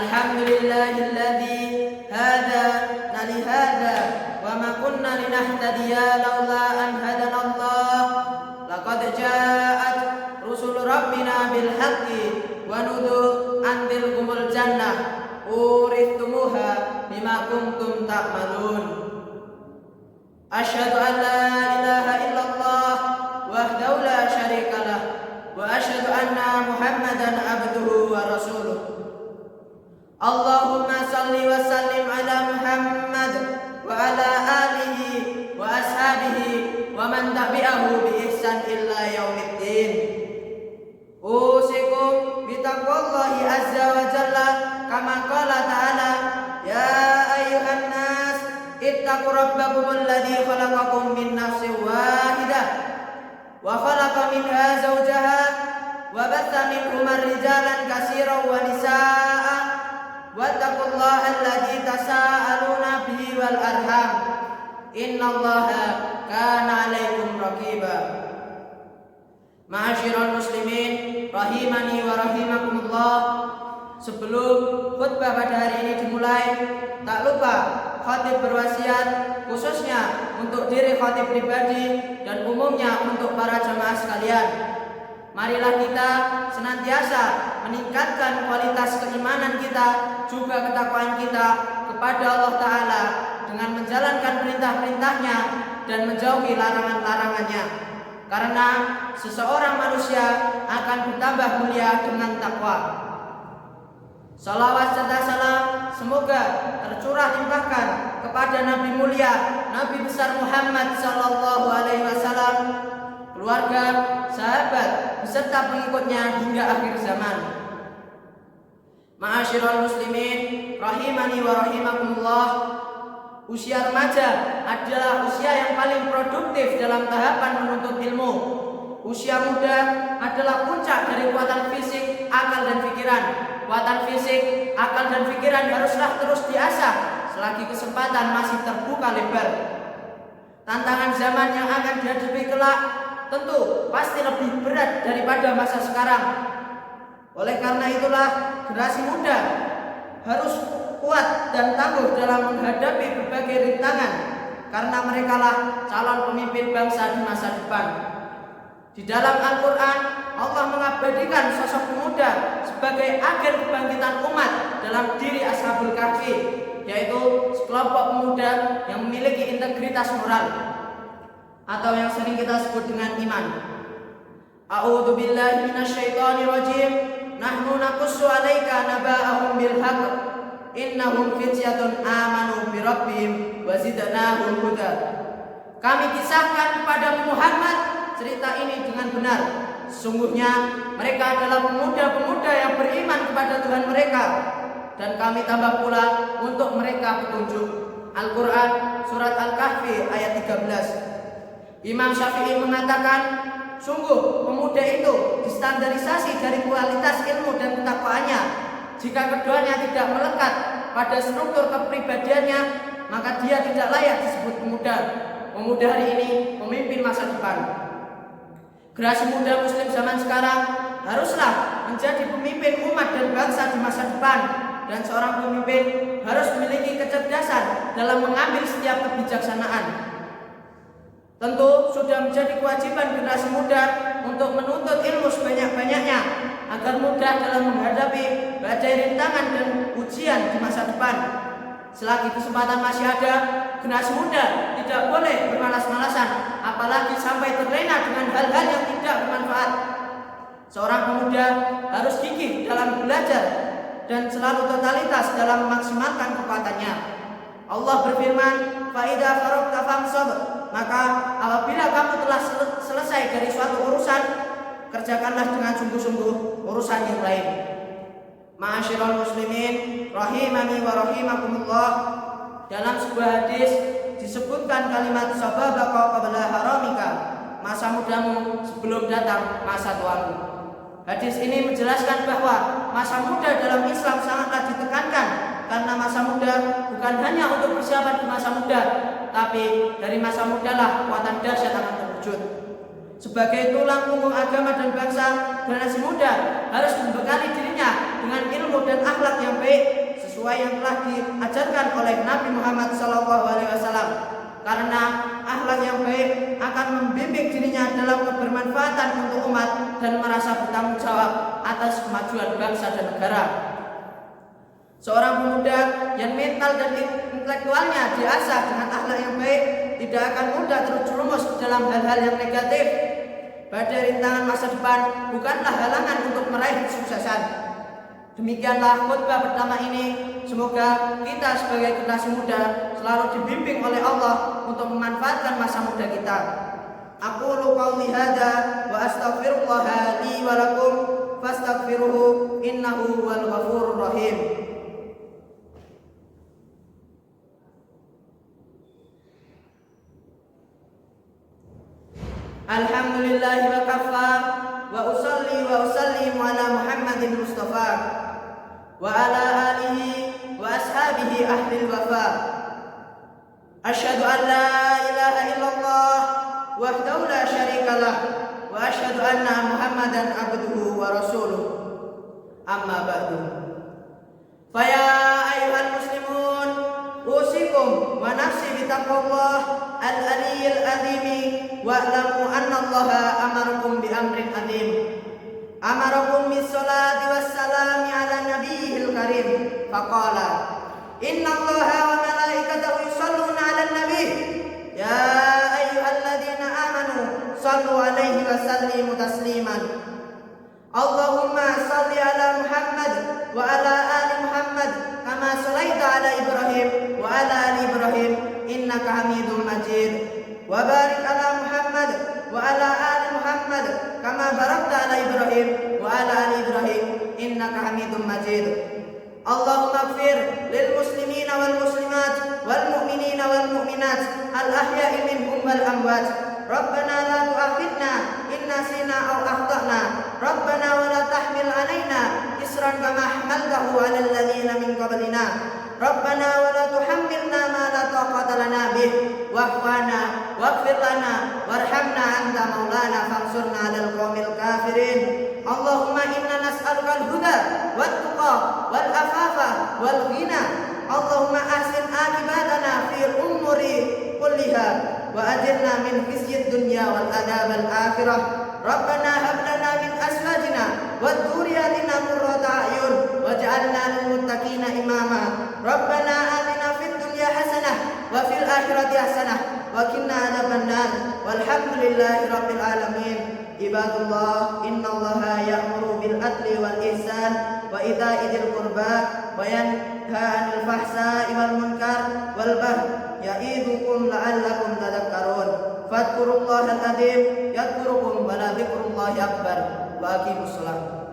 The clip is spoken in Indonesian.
Alhamdulillahilladzi hadana li hada wa ma kunna linahtadiya laula an hadanallah. Laqad ja'at rusul rabbina bil haqqi wa nudu an tilkumul jannah urithumuha bima kuntum ta'malun. Asyhadu an la ilaha illallah wahdahu la syarikalah wa asyhadu anna Muhammadan abduhu wa rasuluh. Allahumma salli wa sallim ala Muhammad wa ala alihi wa ashabihi wa man tabi'ahu bi ihsan illa yaumiddin. Usikum bi taqwallahi azza wa jalla kama qala ta'ala ya ayyuhan nas ittaqu rabbakum alladzi khalaqakum min nafsin wahidah wa khalaqa minha zawjaha wa batha minhuma rijalan katsiran wa nisaa'a wattaqullaha alladzi tasaaluna bihi wal arham innallaha kana 'alaikum raqiba. Ma'asyiral muslimin rahimani wa rahimakumullah. Sebelum khutbah pada hari ini dimulai, tak lupa khatib berwasiat khususnya untuk diri khatib pribadi dan umumnya untuk para jamaah sekalian. Marilah kita senantiasa meningkatkan kualitas keimanan kita, juga ketakwaan kita kepada Allah Ta'ala dengan menjalankan perintah-perintahnya dan menjauhi larangan-larangannya. Karena seseorang manusia akan bertambah mulia dengan takwa. Salawat serta salam semoga tercurah limpahkan kepada Nabi mulia, Nabi besar Muhammad sallallahu alaihi wasallam, keluarga, sahabat, beserta pengikutnya hingga akhir zaman. Ma'asyiral muslimin rahimani wa rahimakumullah. Usia remaja adalah usia yang paling produktif dalam tahapan menuntut ilmu. Usia muda adalah puncak dari kuatan fisik, akal dan pikiran. Kuatan fisik, akal dan pikiran haruslah terus diasah selagi kesempatan masih terbuka lebar. Tantangan zaman yang akan dihadapi kelak tentu pasti lebih berat daripada masa sekarang. Oleh karena itulah generasi muda harus kuat dan tangguh dalam menghadapi berbagai rintangan, karena merekalah calon pemimpin bangsa di masa depan. Di dalam Al-Quran, Allah mengabadikan sosok pemuda sebagai agen kebangkitan umat dalam diri Ashabul Kahfi, yaitu sekelompok pemuda yang memiliki integritas moral atau yang sering kita sebut dengan iman. A'udzu billahi minasyaitonir rajim. Nahnu naqussu 'alaika naba'ahum bil haqq. Innahum fityatun amanu bi rabbihim wa zidnahum huda. Kami kisahkan kepada Muhammad cerita ini dengan benar. Sesungguhnya mereka adalah pemuda-pemuda yang beriman kepada Tuhan mereka, dan kami tambah pula untuk mereka petunjuk. Al-Quran surat Al-Kahfi ayat 13. Imam Syafi'i mengatakan, sungguh pemuda itu distandarisasi dari kualitas ilmu dan ketakwaannya. Jika keduanya tidak melekat pada struktur kepribadiannya, maka dia tidak layak disebut pemuda. Pemuda hari ini pemimpin masa depan. Generasi muda muslim zaman sekarang haruslah menjadi pemimpin umat dan bangsa di masa depan. Dan seorang pemimpin harus memiliki kecerdasan dalam mengambil setiap kebijaksanaan. Tentu sudah menjadi kewajiban generasi muda untuk menuntut ilmu sebanyak-banyaknya agar mudah dalam menghadapi badai rintangan dan ujian di masa depan. Selagi kesempatan masih ada, generasi muda tidak boleh bermalas-malasan, apalagi sampai terlena dengan hal-hal yang tidak bermanfaat. Seorang pemuda harus gigih dalam belajar dan selalu totalitas dalam memaksimalkan kekuatannya. Allah berfirman, "Fa-idza faragta fansab." Maka apabila kamu telah selesai dari suatu urusan, kerjakanlah dengan sungguh-sungguh urusan yang lain. Ma'asyiral muslimin rahimani wa rahimakumullah. Dalam sebuah hadis disebutkan kalimat sababaka qabla haramika, masa mudamu sebelum datang masa tuamu. Hadis ini menjelaskan bahwa masa muda dalam Islam sangatlah ditekankan, karena masa muda bukan hanya untuk persiapan di masa muda, tapi dari masa mudalah kekuatan dahsyat akan terwujud. Sebagai tulang punggung agama dan bangsa, generasi muda harus membekali dirinya dengan ilmu dan akhlak yang baik sesuai yang telah diajarkan oleh Nabi Muhammad SAW. Karena akhlak yang baik akan membimbing dirinya dalam kebermanfaatan untuk umat dan merasa bertanggung jawab atas kemajuan bangsa dan negara. Seorang pemuda yang mental dan intelektualnya diasah dengan akhlak yang baik tidak akan mudah terjerumus dalam hal-hal yang negatif. Badai rintangan masa depan bukanlah halangan untuk meraih kesuksesan. Demikianlah khutbah pertama ini. Semoga kita sebagai generasi muda selalu dibimbing oleh Allah untuk memanfaatkan masa muda kita. Aqulu qouli hadza wa astaghfirullah li wa lakum fastaghfiruhu innahu huwal ghafurur rahim. Alhamdulillahi wa kafa wa usalli wa usallimu ala Muhammadin Mustafa wa ala alihi wa ashabihi ahlil wafa. Asyhadu an la ilaha illallah wahdahu la syarikalah wa asyhadu anna Muhammadan abduhu wa rasuluh. Amma ba'du. Faya ayyuhal muslimun, usikum wa nafsi bitaqwallah al-aliyyil azimi wa'lamu anna Allaha amarakum bi amrin azim. Amarakum bis salati was salami ala nabiyil karim. Faqala inna Allaha wa malaikatahu yusalluna 'alan nabi ya ayyuhalladzina amanu sallu 'alaihi wa sallimu tasliman. Allahumma salli ala Muhammad wa ala ali Muhammad kama shallaita ala Ibrahim wa ala ali Ibrahim innaka Hamidum Majid. Wa barik ala Muhammad wa ala ali Muhammad kama barakta ala Ibrahim wa ala ali Ibrahim innaka Hamidum Majid. Allahumma ighfir lil muslimina wal muslimat wal mu'minina wal mu'minat al ahya'i minhum wal amwat. Rabbana la tu'akhidna in nasina aw akhtana. Rabbana wa la tahmil 'alaina isran kama hamaltahu 'alal ladzina min qablina. Rabbana wa la tuhammilna ma la taqata lana bih wa'fu 'anna waghfir lana warhamna anta maulana fansurna 'alal qaumil kafirin. Allahumma inna nas'aluka al-huda wat-tuqa wal-afafa wal-ghina. Allahumma ahsin akibatana fi umuri kulliha wa ajirna min khizyid dunya wal adab al-akhirah. Rabbana hab lana min azwajina wa dhurriyyatina qurrata a'yun waj'alna lil muttaqina imama. Rabbana atina fid dunya hasanah wa fil akhirati hasanah wa qina adzabannar. Walhamdulillahi rabbil alamin. Ibadullah, innallaha ya'muru bil adli wal ihsan wa ita'i dzil qurba wa yanha 'anil fahsya'i wal munkar wal baghi ya'idukum la'allakum tadhakkarun. Fadhkurullahal 'azim yadhkurukum wa la dzikrullahi akbar. Wa aqimus shalah.